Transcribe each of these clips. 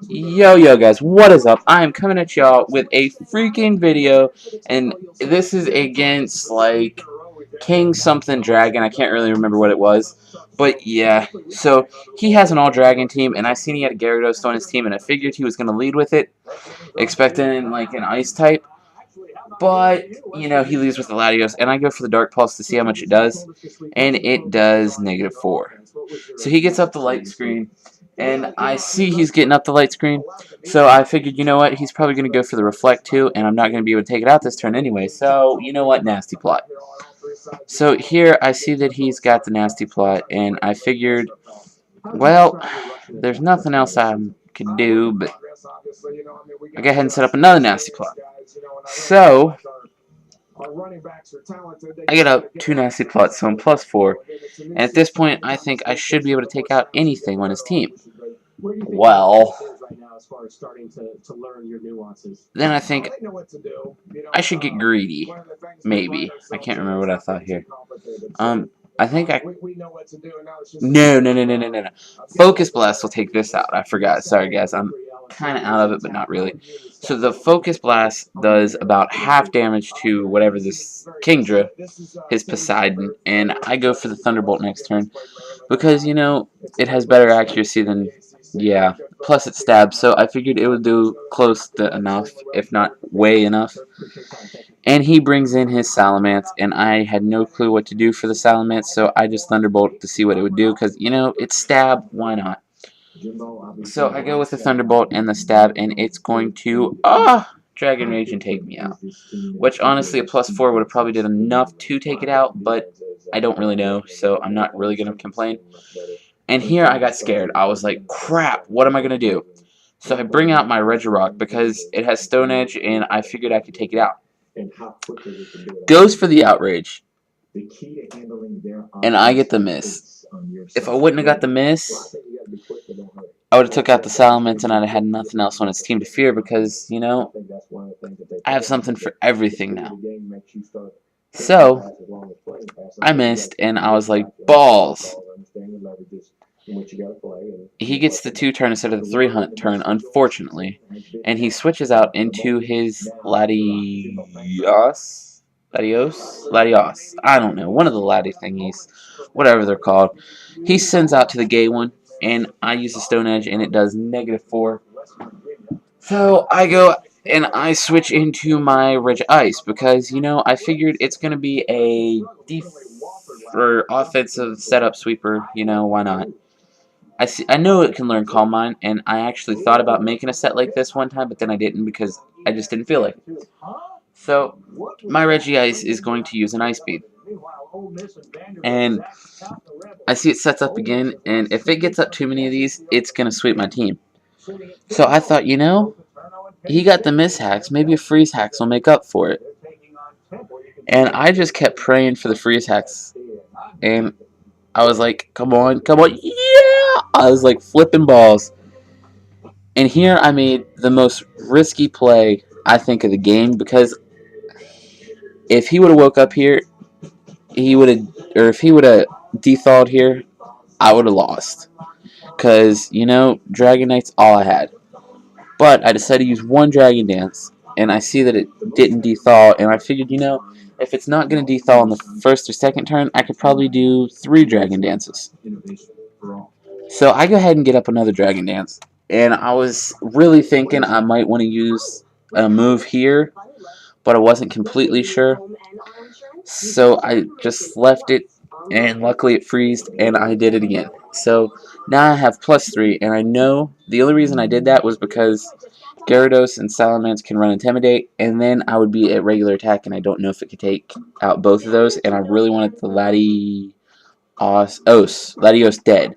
Yo guys, what is up? I am coming at y'all with a freaking video, and this is against like King something dragon. I can't really remember what it was, but yeah. So he has an all dragon team, and I seen he had a Gyarados on his team, and I figured he was gonna lead with it, expecting like an ice type. But, you know, he leaves with the Latios, and I go for the Dark Pulse to see how much it does, and it does -4. So he gets up the light screen, and I see he's getting up the light screen, so I figured, you know what, he's probably going to go for the Reflect too, and I'm not going to be able to take it out this turn anyway, so, you know what, nasty plot. So here I see that he's got the nasty plot, and I figured, well, there's nothing else I can do, but I go ahead and set up another nasty plot. So I get up 2 nasty plots, so I'm +4. And at this point, I think I should be able to take out anything on his team. Well, then I think I should get greedy. Maybe. I can't remember what I thought here. I think I... No. Focus Blast will take this out. I forgot. Sorry, guys. I'm kind of out of it, but not really. So the Focus Blast does about half damage to whatever this Kingdra, his Poseidon, and I go for the Thunderbolt next turn because, you know, it has better accuracy than, yeah, plus it stabs, so I figured it would do close to enough, if not way enough. And he brings in his Salamence, and I had no clue what to do for the Salamence, so I just Thunderbolt to see what it would do, because, you know, it's stab, why not? So I go with the Thunderbolt and the stab, and it's going to, Dragon Rage and take me out. Which, honestly, a +4 would have probably did enough to take it out, but I don't really know, so I'm not really going to complain. And here I got scared. I was like, crap, what am I going to do? So I bring out my Regirock because it has Stone Edge, and I figured I could take it out. Goes for the Outrage, and I get the miss. If I wouldn't have got the miss, I would have took out the Salamence, and I'd have had nothing else on its team to fear because, you know, I have something for everything now. So, I missed, and I was like, balls. He gets the 2-turn instead of the 3-turn, unfortunately, and he switches out into his Latios? I don't know, one of the Lati thingies, whatever they're called. He sends out to the gay one, and I use the Stone Edge, and it does -4. So I go and I switch into my Regice because, you know, I figured it's going to be a offensive setup sweeper, you know, why not? I know it can learn Calm Mind, and I actually thought about making a set like this one time, but then I didn't because I just didn't feel like it. So, my Regice is going to use an Ice Beam. And I see it sets up again, and if it gets up too many of these, it's going to sweep my team. So I thought, you know, he got the Mishacks, maybe a Freeze Hacks will make up for it. And I just kept praying for the Freeze Hacks, and I was like, come on, yeah! I was like flipping balls. And here I made the most risky play, I think, of the game, because if he would have woke up here, if he would have dethawed here, I would have lost. Because, you know, Dragon Knight's all I had. But I decided to use one Dragon Dance, and I see that it didn't dethaw, and I figured, you know, if it's not going to dethaw on the first or second turn, I could probably do 3 Dragon Dances. So I go ahead and get up another Dragon Dance, and I was really thinking I might want to use a move here, but I wasn't completely sure. So I just left it, and luckily it freezed, and I did it again. So now I have +3, and I know the only reason I did that was because Gyarados and Salamence can run Intimidate, and then I would be at regular attack, and I don't know if it could take out both of those, and I really wanted the Latios dead.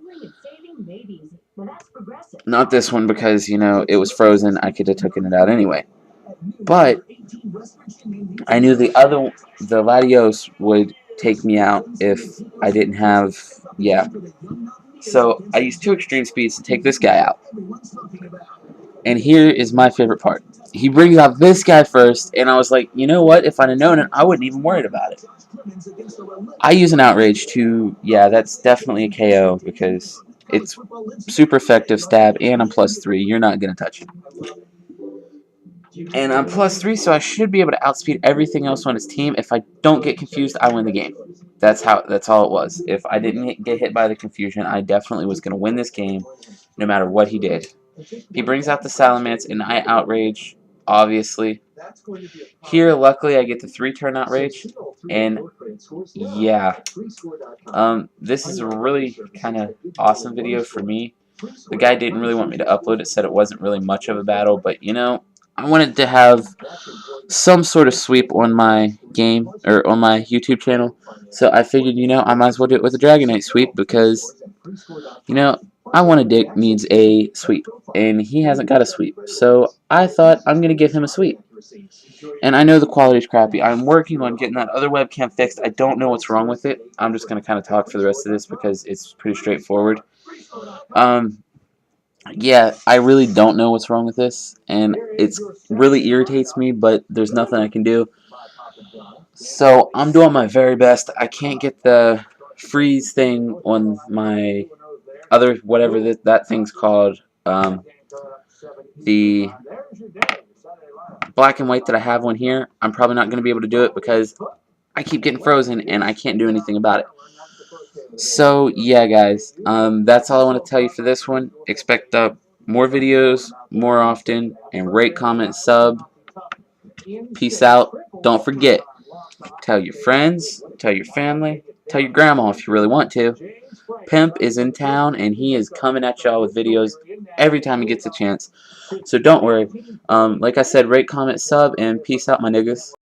Not this one because, you know, it was frozen. I could have taken it out anyway. But I knew the Latios would take me out if I didn't have, yeah. So I used 2 extreme speeds to take this guy out. And here is my favorite part. He brings out this guy first, and I was like, you know what? If I'd have known it, I wouldn't even worried about it. I use an Outrage to, yeah, that's definitely a KO because It's super effective stab, and I'm +3. You're not going to touch it. And I'm +3, so I should be able to outspeed everything else on his team. If I don't get confused, I win the game. That's all it was. If I didn't get hit by the confusion, I definitely was going to win this game, no matter what he did. He brings out the Salamence, and I outrage, obviously. Here, luckily, I get the 3-turn outrage, and yeah, this is a really kind of awesome video for me. The guy didn't really want me to upload it, said it wasn't really much of a battle, but you know, I wanted to have some sort of sweep on my game, or on my YouTube channel, so I figured, you know, I might as well do it with a Dragonite sweep, because, you know, I want a Dick needs a sweep, and he hasn't got a sweep, so I thought I'm going to give him a sweep. And I know the quality's crappy. I'm working on getting that other webcam fixed. I don't know what's wrong with it. I'm just going to kind of talk for the rest of this because it's pretty straightforward. Yeah, I really don't know what's wrong with this, and it really irritates me, but there's nothing I can do. So I'm doing my very best. I can't get the freeze thing on my other, whatever that thing's called, the black and white that I have on here. I'm probably not going to be able to do it because I keep getting frozen and I can't do anything about it. So yeah, guys, that's all I want to tell you for this one. Expect more videos more often, and rate, comment, sub. Peace out. Don't forget, tell your friends, tell your family, tell your grandma if you really want to. Pimp is in town and he is coming at y'all with videos every time he gets a chance. So don't worry. Like I said, rate, comment, sub, and peace out, my niggas.